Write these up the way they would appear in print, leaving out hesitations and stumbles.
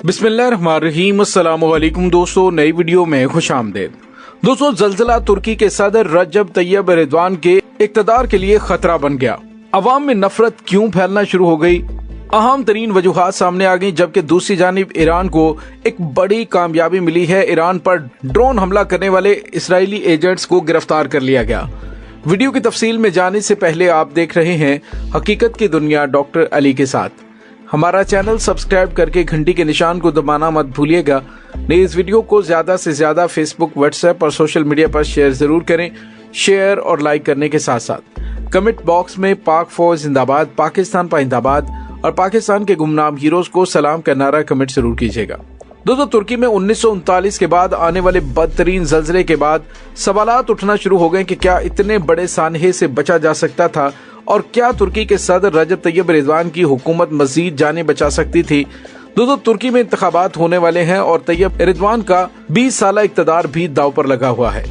बिस्मिल्लाहिर्रहमानिर्रहीम। अस्सलामु अलैकुम दोस्तों, नई वीडियो में खुश आमदेद। दोस्तों, जल्जला तुर्की के सदर रजब तैयब एर्दोगान के इक़्तिदार के लिए खतरा बन गया। अवाम में नफरत क्यों फैलना शुरू हो गई? अहम तरीन वजूहात सामने आ गई, जबकि दूसरी जानिब ईरान को एक बड़ी कामयाबी मिली है। ईरान पर ड्रोन हमला करने वाले इस्राएली एजेंट्स को गिरफ्तार कर लिया गया। वीडियो की तफसील में जाने से पहले आप देख रहे हैं हकीकत की दुनिया डॉक्टर अली के साथ। हमारा चैनल सब्सक्राइब करके घंटी के निशान को दबाना मत भूलिएगा। इस वीडियो को ज्यादा से ज्यादा फेसबुक, व्हाट्सएप और सोशल मीडिया पर शेयर जरूर करें। शेयर और लाइक करने के साथ साथ कमेंट बॉक्स में पाक फौज जिंदाबाद, पाकिस्तान पाइंदाबाद और पाकिस्तान के गुमनाम हीरोज को सलाम का नारा कमेंट जरूर कीजिएगा। दोस्तों, तुर्की में 1939 के बाद आने वाले बदतरीन जल्जले के बाद सवालात उठना शुरू हो गए कि क्या इतने बड़े सानहे से बचा जा सकता था और क्या तुर्की के सदर रजब तैयब एर्दोगान की हुकूमत मजीद जाने बचा सकती थी। दोस्तों, तुर्की में इंतखाबात होने वाले हैं और तैयब एर्दोगान का 20 साल इक़्तिदार भी दांव पर लगा हुआ है।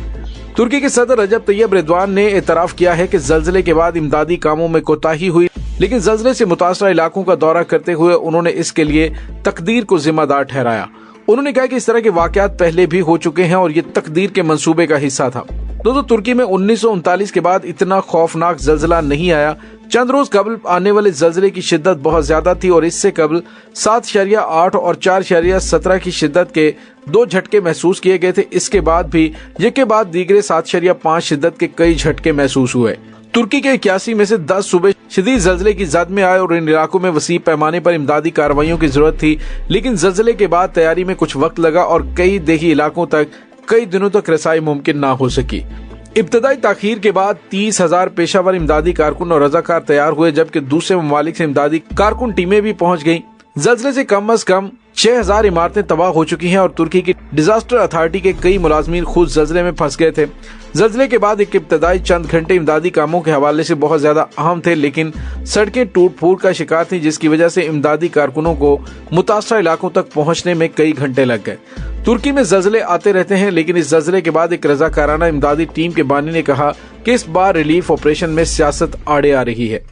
तुर्की के सदर रजब तैयब एर्दोगान ने एतराफ किया है कि जल्जले के बाद इमदादी कामों में कोताही हुई, लेकिन जल्जले से मुतासरा इलाकों का दौरा करते हुए उन्होंने इसके लिए तकदीर को जिम्मेदार ठहराया। उन्होंने कहा कि इस तरह के वाकयात पहले भी हो चुके हैं और ये तकदीर के मंसूबे का हिस्सा था। दोस्तों, तुर्की में 1939 के बाद इतना खौफनाक जल्जला नहीं आया। चंद रोज कबल आने वाले जल्जले की शिद्दत बहुत ज्यादा थी और इससे कबल 7.8 और 4.17 की शिद्दत के 2 झटके महसूस किए गए थे। इसके बाद भी यके बाद दीगरे 7.5 शिद्दत के कई झटके महसूस हुए। तुर्की के 81 में से 10 सूबे शदीद जल्जले की जद में आए और इन इलाकों में वसी पैमाने पर इमदादी कार्रवाइयों की जरूरत थी, लेकिन जल्जले के बाद तैयारी में कुछ वक्त लगा और कई देही इलाकों तक कई दिनों तक रसाई मुमकिन ना हो सकी। इब्तदाई ताखीर के बाद 30,000 पेशावर इमदादी कारकुन और रजाकार तैयार हुए, जबकि दूसरे ममालिक से इमदादी कारकुन टीमें भी पहुंच गईं। जल्जले से कम अज कम 6,000 इमारतें तबाह हो चुकी हैं और तुर्की की डिजास्टर अथॉरिटी के कई मुलाजमीन खुद जल्जले में फंस गए थे। जल्जले के बाद एक इब्तदाई चंद घंटे इमदादी कामों के हवाले से बहुत ज्यादा अहम थे, लेकिन सड़कें टूट फूट का शिकार थी, जिसकी वजह से इमदादी कारकुनों को मुतासरा इलाकों तक पहुंचने में कई घंटे लग गए। तुर्की में जल्जले आते रहते हैं, लेकिन इस जल्जले के बाद एक रजाकाराना इमदादी टीम के बानी ने कहा कि इस बार रिलीफ ऑपरेशन में सियासत आड़े आ रही है।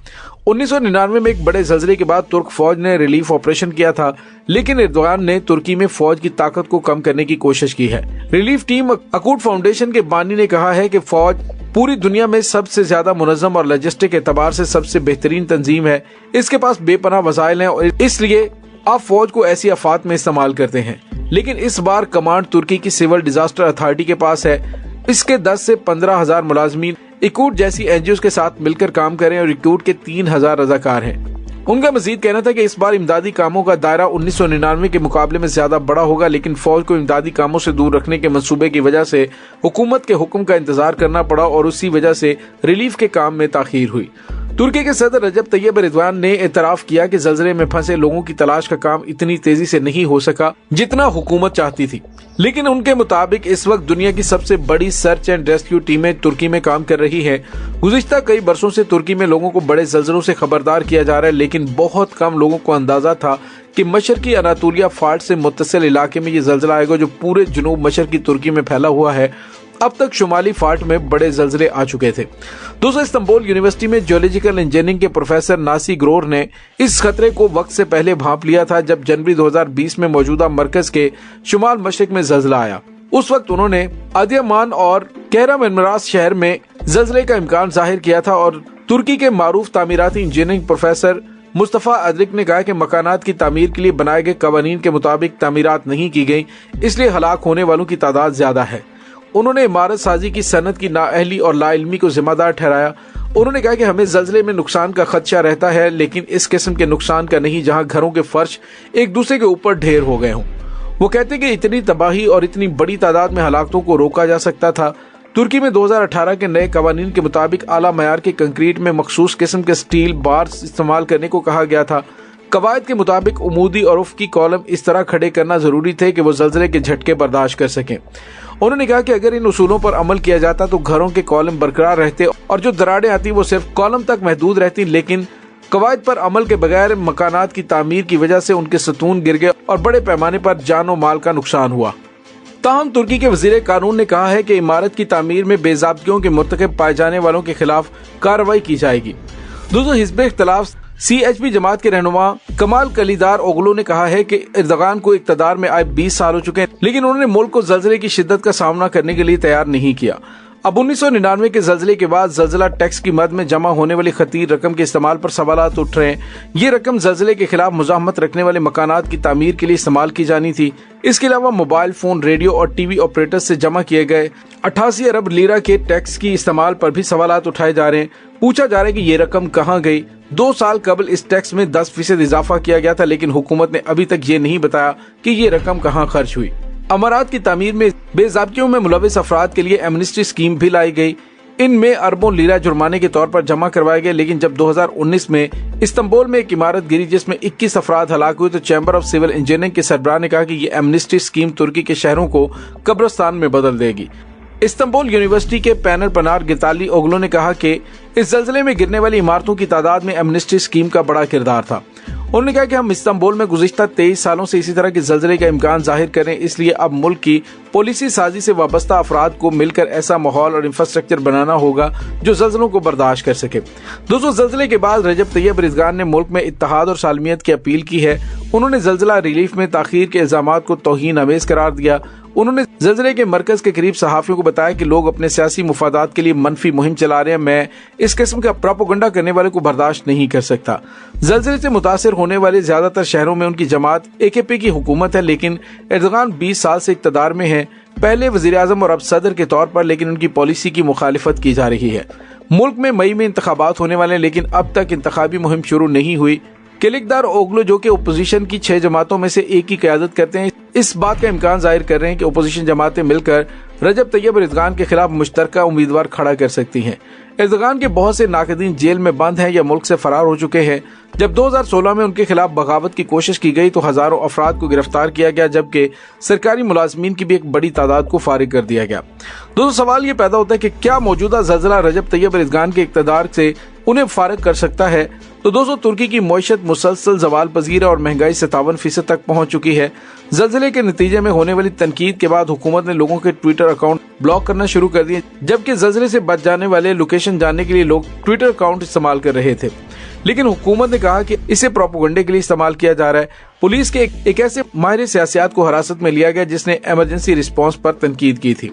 1999 में एक बड़े जल्जले के बाद तुर्क फौज ने रिलीफ ऑपरेशन किया था, लेकिन एर्दोगान ने तुर्की में फौज की ताकत को कम करने की कोशिश की है। रिलीफ टीम अकूट फाउंडेशन के बानी ने कहा है कि फौज पूरी दुनिया में सबसे ज्यादा मुनज़्ज़म और लॉजिस्टिक एतबार से सबसे बेहतरीन तंजीम है। इसके पास बेपनाह वसाइल हैं और इसलिए आप फौज को ऐसी आफात में इस्तेमाल करते हैं, लेकिन इस बार कमांड तुर्की की सिविल डिजास्टर अथॉरिटी के पास है। इसके 10 से 15,000 मुलाजमीन इकूट जैसी एनजीओ के साथ मिलकर काम करें और इकूट के 3,000 रजाकार हैं। उनका मजीद कहना था कि इस बार इमदादी कामों का दायरा 1999 के मुकाबले में ज्यादा बड़ा होगा, लेकिन फौज को इमदादी कामों से दूर रखने के मंसूबे की वजह से हुकूमत के हुक्म का इंतजार करना पड़ा और उसी वजह से रिलीफ के काम में ताखीर हुई। तुर्की के सदर रजब तैयब एर्दोगान ने एतराफ किया कि जल्जले में फंसे लोगों की तलाश का काम इतनी तेजी से नहीं हो सका जितना हुकूमत चाहती थी, लेकिन उनके मुताबिक इस वक्त दुनिया की सबसे बड़ी सर्च एंड रेस्क्यू टीमें तुर्की में काम कर रही हैं। गुज़िश्ता कई बरसों से तुर्की में लोगों को बड़े जल्जलों से खबरदार किया जा रहा है, लेकिन बहुत कम लोगों को अंदाजा था कि मशरकी अनातोलिया फाल्ट से मुत्तसिल इलाके में ये जल्जला आएगा जो पूरे जुनूब मशरकी तुर्की में फैला हुआ है। अब तक शुमाली फाल्ट में बड़े जल्जले आ चुके थे। दोस्तों, इस्तांबुल यूनिवर्सिटी में जियोलॉजिकल इंजीनियरिंग के प्रोफेसर नासी ग्रोर ने इस खतरे को वक्त से पहले भांप लिया था जब जनवरी 2020 में मौजूदा मरकज के शुमाल मशरिक में जल्जला आया। उस वक्त उन्होंने अदियामान और कहरामनमरास शहर में जल्जले का इम्कान जाहिर किया था और तुर्की के मारूफ तामीराती इंजीनियरिंग प्रोफेसर मुस्तफा अदरिक ने कहा कि मकानात की तामीर के लिए बनाए गए कवानीन के मुताबिक तामीरात नहीं की गई, इसलिए हलाक होने वालों की तादाद ज्यादा है। उन्होंने इमारत साजी की सनत की नाअहली और लाइल्मी को जिम्मेदार ठहराया। उन्होंने कहा कि हमें जल्जले में नुकसान का खदशा रहता है, लेकिन इस किस्म के नुकसान का नहीं जहां घरों के फर्श एक दूसरे के ऊपर ढेर हो गए हों। वो कहते कि इतनी तबाही और इतनी बड़ी तादाद में हलाकतों को रोका जा सकता था। तुर्की में 2018 के नए कवानीन के मुताबिक आला मयार के कंक्रीट में मखसूस किस्म के स्टील बार्स इस्तेमाल करने को कहा गया था। कवायद के मुताबिक उमूदी और उफ़क़ी कॉलम इस तरह खड़े करना जरूरी थे कि वो जल्जले के झटके बर्दाश्त कर सकें। उन्होंने कहा कि अगर इन उसूलों पर अमल किया जाता तो घरों के कॉलम बरकरार रहते और जो दरारें आती वो सिर्फ कॉलम तक महदूद रहती, लेकिन कवायद पर अमल के बगैर मकानात की तामीर की वजह से उनके सतून गिर गए और बड़े पैमाने पर जान और माल का नुकसान हुआ। ताहम तुर्की के वजीर कानून ने कहा है कि इमारत की तामीर में बेज़ाब्तियों के मुर्तकब पाए जाने वालों के खिलाफ कार्रवाई की जाएगी। दोस्तों, हिज़्ब इख्तिलाफ CHP जमात के रहनुमा कमाल कलीदार ओगलो ने कहा है कि एर्दोगान को इक़्तिदार में आए 20 साल हो चुके हैं, लेकिन उन्होंने मुल्क को ज़लज़ले की शिद्दत का सामना करने के लिए तैयार नहीं किया। अब 1999 के ज़लज़ले के बाद ज़लज़ला टैक्स की मद में जमा होने वाली खतीर रकम के इस्तेमाल पर सवालात उठ रहे हैं। ये रकम ज़लज़ले के खिलाफ मुज़ाहमत रखने वाले मकानात की तामीर के लिए इस्तेमाल की जानी थी। इसके अलावा मोबाइल फोन, रेडियो और TV ऑपरेटर्स से जमा किए गए 88 अरब लीरा के टैक्स की इस्तेमाल पर भी सवालात उठाए जा रहे हैं। पूछा जा रहा है कि ये रकम कहाँ गई। 2 साल कबल इस टैक्स में 10% इजाफा किया गया था, लेकिन हुकूमत ने अभी तक ये नहीं बताया कि ये रकम कहाँ खर्च हुई। अमारात की तामीर में बेज़ाब्तियों में मुलविस अफराद के लिए एमनेस्टी स्कीम भी लाई गई। इनमें अरबों लीरा जुर्माने के तौर पर जमा करवाए गए, लेकिन जब 2019 में इस्तांबुल में एक इमारत गिरी जिसमें 21 अफराद हलाक हुए तो चैम्बर ऑफ सिविल इंजीनियरिंग के सरबराह ने कहा कि ये एमनेस्टी स्कीम तुर्की के शहरों को कब्रिस्तान में बदल देगी। इस्तांबुल यूनिवर्सिटी के पैनल पनार गिताली ओगलो ने कहा कि इस ज़लज़ले में गिरने वाली इमारतों की तादाद में एमनेस्टी स्कीम का बड़ा किरदार था। उन्होंने कहा कि हम इस्तांबुल में गुज़िश्ता 23 सालों से इसी तरह के ज़लज़ले का इम्कान जाहिर करें, इसलिए अब मुल्क की पॉलिसी साजी से वाबस्ता अफराद को मिलकर ऐसा माहौल और इंफ्रास्ट्रक्चर बनाना होगा जो ज़लज़लों को बर्दाश्त कर सके। दोस्तों, ज़लज़ले के बाद रजब तैयब एर्दोगान ने मुल्क में इत्तेहाद और सालमियत की अपील की है। उन्होंने ज़लज़ला रिलीफ में ताख़ीर के इल्ज़ामात को तौहीन अमेज़ करार दिया। उन्होंने ज़लज़ले के मरकज के करीब सहाफ़ियों को बताया कि लोग अपने सियासी मुफादात के लिए मनफी मुहिम चला रहे हैं। मैं इस किस्म का प्रोपेगेंडा करने वाले को बर्दाश्त नहीं कर सकता। ज़लज़ले से मुतासिर होने वाले ज्यादातर शहरों में उनकी जमात AKP की हुकूमत है, लेकिन एर्दोगान 20 साल से इक़्तिदार में है, पहले वज़ीर-ए-आज़म और अब सदर के तौर पर, लेकिन उनकी पॉलिसी की मुखालिफत की जा रही है। मुल्क में मई में इंतखाबात होने वाले हैं, लेकिन अब तक इंतखाबी मुहिम शुरू नहीं हुई। किलिकदार ओगलो, जो कि अपोजिशन की 6 जमातों में से एक की क़यादत करते हैं, इस बात का इम्कान जाहिर कर रहे हैं कि अपोजिशन जमातें मिलकर रजब तैयब एर्दोगान के खिलाफ मुश्तरका उम्मीदवार खड़ा कर सकती हैं। एर्दोगान के बहुत से नाक़दीन जेल में बंद हैं या मुल्क से फरार हो चुके हैं। जब 2016 में उनके खिलाफ बगावत की कोशिश की गई तो हजारों अफराद को गिरफ्तार किया गया, जबकि सरकारी मुलाजमीन की भी एक बड़ी तादाद को फारिग कर दिया गया। दोस्तों, सवाल ये पैदा होता है कि क्या मौजूदा ज़लज़ला रजब तैयब एर्दोगान के इक़्तिदार से उन्हें फारिग कर सकता है? तो दोस्तों, तुर्की की मईशत मुसलसल ज़वाल पजीर है और महंगाई 57% तक पहुंच चुकी है। ज़लज़ले के नतीजे में होने वाली तनकीद के बाद हुकूमत ने लोगों के ट्विटर अकाउंट ब्लॉक करना शुरू कर दिए, जबकि ज़लज़ले से बच जाने वाले लोकेशन जानने के लिए लोग ट्विटर अकाउंट इस्तेमाल कर रहे थे। लेकिन हुकूमत ने कहा कि इसे प्रोपेगेंडे के लिए इस्तेमाल किया जा रहा है। पुलिस के एक ऐसे माहिर सियासत को हिरासत में लिया गया जिसने इमरजेंसी रिस्पांस पर तनकीद की थी।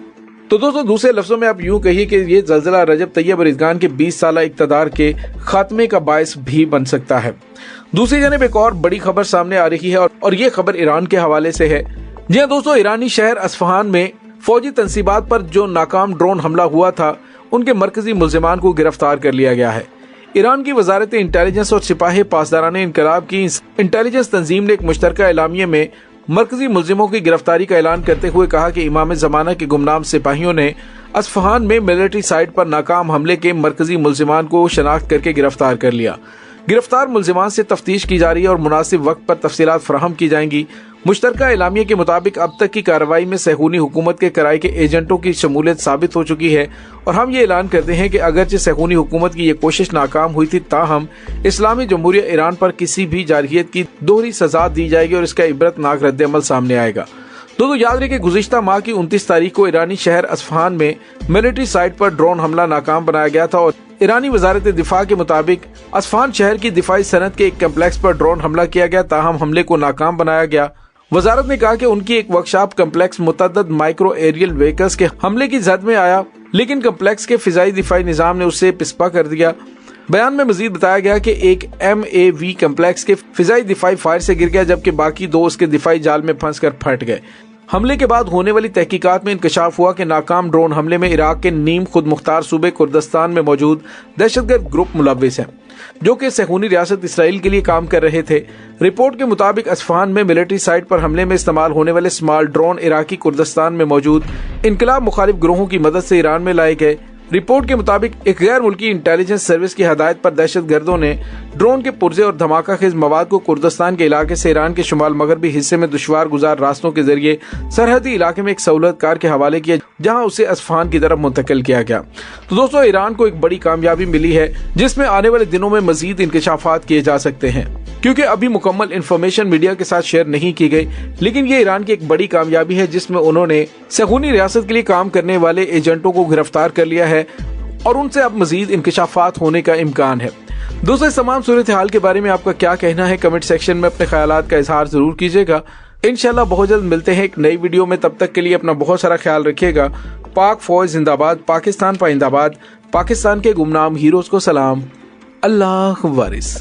तो दोस्तों, दूसरे लफ्जों में आप यूं कहिए कि ये ज़लज़ला रजब तैयब एर्दोगान के 20 साल इक़्तिदार के खात्मे का बायस भी बन सकता है। दूसरी जानब एक और बड़ी खबर सामने आ रही है और ये खबर ईरान के हवाले से है। जी हाँ दोस्तों, ईरानी शहर अस्फहान में फौजी तंसीबात पर जो नाकाम ड्रोन हमला हुआ था, उनके मरकजी मुल्ज़िमान को गिरफ्तार कर लिया गया है। ईरान की वजारत इंटेलिजेंस और सिपाही पासदारान इनकलाब की इंटेलिजेंस तंजीम ने एक मुश्तरका एलामिया में मरकजी मुल्जिमों की गिरफ्तारी का ऐलान करते हुए कहा कि इमाम ज़माना के गुमनाम सिपाहियों ने अस्फहान में मिलिट्री साइट पर नाकाम हमले के मरकजी मुल्जिमान को शनाख्त करके गिरफ्तार कर लिया। गिरफ्तार मुल्जिमान से तफ्तीश की जा रही है और मुनासिब वक्त पर तफसीलात फराहम की जाएंगी। मुश्तरका एलामिया के मुताबिक अब तक की कार्रवाई में सहूनी हुकूमत के कराए के एजेंटों की शमूलियत साबित हो चुकी है और हम ये ऐलान करते हैं कि अगरचे सहूनी हुकूमत की ये कोशिश नाकाम हुई थी, ताहम इस्लामी जमहूरिया ईरान पर किसी भी जारहियत की दोहरी सजा दी जाएगी और इसका इबरतनाक रद्द-ए-अमल सामने आएगा। दोस्तों, याद रहे कि गुज़िश्ता माह की 29 तारीख को ईरानी शहर अस्फहान में मिलिट्री साइट पर ड्रोन हमला नाकाम बनाया गया था और ईरानी वजारत दिफा के मुताबिक अस्फहान शहर की दिफाई सनत के एक कम्प्लेक्स पर ड्रोन हमला किया गया, ताहम हमले को नाकाम बनाया गया। वजारत ने कहा कि उनकी एक वर्कशॉप कम्प्लेक्स मुतअद्दिद माइक्रो एरियल व्हीकल्स के हमले की जद में आया, लेकिन कम्प्लेक्स के फिजाई दिफाई निजाम ने उसे पिस्पा कर दिया। बयान में मजीद बताया गया कि एक MAV कम्प्लेक्स के फिजाई दिफाई फायर से गिर गया, जबकि बाकी 2 उसके दिफाई जाल में फंस कर फट गए। हमले के बाद होने वाली तहकीकात में इंकशाफ हुआ कि नाकाम ड्रोन हमले में इराक के नीम खुद मुख्तार सूबे कुर्दिस्तान में मौजूद दहशतगर्द ग्रुप मुलव्विस हैं, जो कि सहूनी रियासत इसराइल के लिए काम कर रहे थे। रिपोर्ट के मुताबिक अस्फहान में मिलिट्री साइट पर हमले में इस्तेमाल होने वाले स्मॉल ड्रोन इराकी कुर्दिस्तान में मौजूद इनकलाब मुखालिफ ग्रोहों की मदद से ईरान में लाए गए। रिपोर्ट के मुताबिक एक गैर मुल्की इंटेलिजेंस सर्विस की हदायत पर दहशतगर्दों ने ड्रोन के पुर्जे और धमाका खेज मवाद को कुर्दिस्तान के इलाके से ईरान के शुमाल मगरबी हिस्से में दुश्वार गुजार रास्तों के जरिए सरहदी इलाके में एक सहूलतकार के हवाले किया, जहां उसे अस्फहान की तरफ मुंतकिल किया गया। तो दोस्तों, ईरान को एक बड़ी कामयाबी मिली है जिसमें आने वाले दिनों में मजीद इंकशाफात किए जा सकते हैं, क्योंकि अभी मुकम्मल इंफॉर्मेशन मीडिया के साथ शेयर नहीं की गई। लेकिन ये ईरान की एक बड़ी कामयाबी है जिसमें उन्होंने सहूनी रियासत के लिए काम करने वाले एजेंटों को गिरफ्तार कर लिया है और उनसे अब मजीद इंकशाफात होने का इम्कान है। दोस्तों इस तमाम सूरत हाल के बारे में आपका क्या कहना है, कमेंट सेक्शन में अपने ख्यालात का इजहार जरूर कीजिएगा। इंशाल्लाह बहुत जल्द मिलते हैं एक नई वीडियो में, तब तक के लिए अपना बहुत सारा ख्याल रखिएगा। पाक फौज जिंदाबाद, पाकिस्तान पाइंदाबाद, पाकिस्तान के गुमनाम हीरोज को सलाम, अल्लाह वारिस।